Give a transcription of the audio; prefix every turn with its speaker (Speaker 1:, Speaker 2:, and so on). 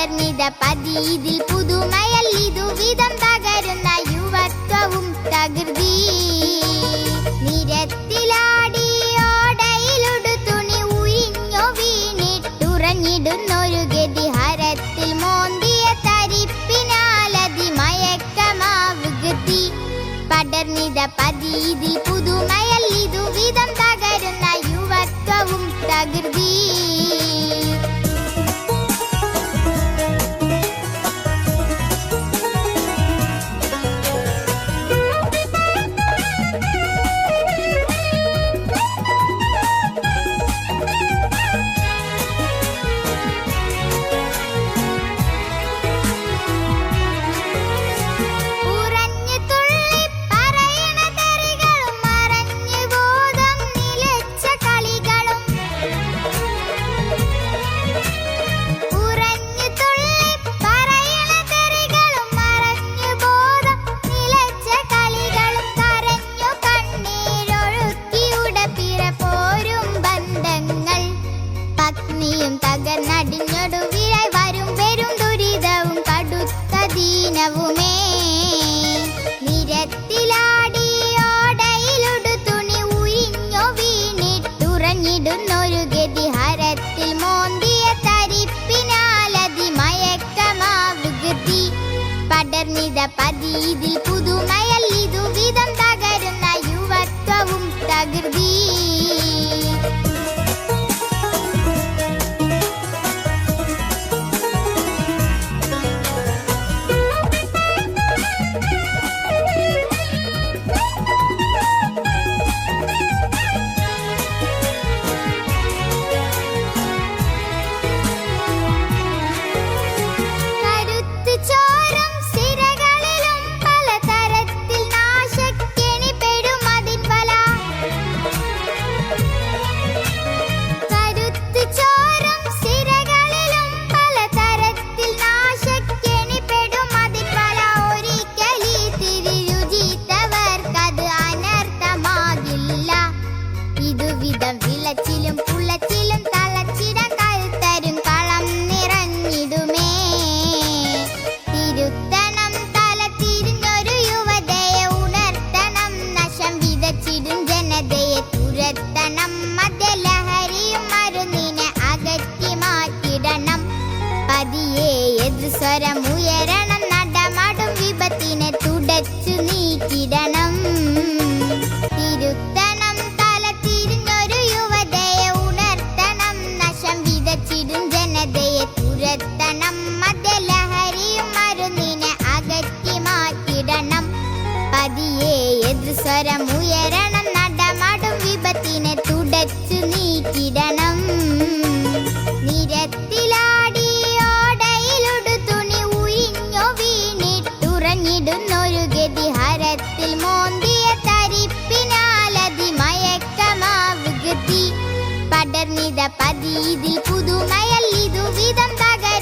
Speaker 1: പടർന്നിത പതിയിൽ പുതുമയല്ലിതു വിധം തകരുന്ന യുവത്വവും തകൃതി. നിരത്തിലാടി ഓടയിലുടുത്തുണി ഉയിഞ്ഞു വീണിട്ടുറഞ്ഞിടുന്നൊരു ഗതി. ഹരത്തിൽ മോന്തിയ തരിപ്പിനാലതി മയക്കമാവുകത്തി. പടർന്നിത പതിയിൽ പുതുമയല്ലിതു വിധം തകരുന്ന യുവത്വവും തകൃതി. തകർന്നടിഞ്ഞൊടുവിലായി വരും വരും ദുരിതവും കടുത്ത ദീനവുമേ. നിരത്തിലാടി ഓടയിലുടുത്തുണി ഉയിഞ്ഞു വീണിട്ടുറഞ്ഞിടുന്നൊരു ഗതി. ഹരത്തിൽ മോന്തിയ തരിപ്പിനാലതി മയക്കമാവുകത്തി. പടർന്നിത പതിയിൽ പുതുമയല്ലിതു വിധം തകരുന്ന യുവത്വവും തകൃതി. വിളച്ചിലും പുളച്ചിലും തളച്ചിടം കഴുത്തരും കളം നിറഞ്ഞിടുമേ. തിരുത്തണം തല തിരിഞ്ഞൊരു യുവതയെ ഉണർത്തണം. നശം വിതച്ചിടും ജനതയെ തുരത്തണം. മദ്യലഹരിയും മരുന്നിനെ അകറ്റി മാറ്റിടണം. പതിയെ എതിർസ്വരം ഉയരണം. നടമാടും വിപത്തിനെ തുടച്ചു നീക്കിടണം. തിരുത്തണം തല തിരിഞ്ഞൊരു യുവതയെ ഉണർത്തണം. നശം വിതച്ചിടും ജനതയെ തുരത്തണം. മദ്യലഹരിയും മരുന്നിനെ അകറ്റി മാറ്റിടണം. പതിയെ എതിർസ്വരം ഉയരണം. നടമാടും വിപത്തിനെ തുടച്ചു നീക്കിടണം. നിരത്തിലാടി ഓടയിലുടുത്തുണി ഉയിഞ്ഞു വീണിട്ടുറഞ്ഞിടുന്നൊരു ഗതി. ഹരത്തിൽ മോന്തിയ തരിപ്പിനാലതി മയക്കമാവുകത്തി. പടർന്നിത പതിയിൽ പുതുമയല്ലിതു വിധം തകരുന്ന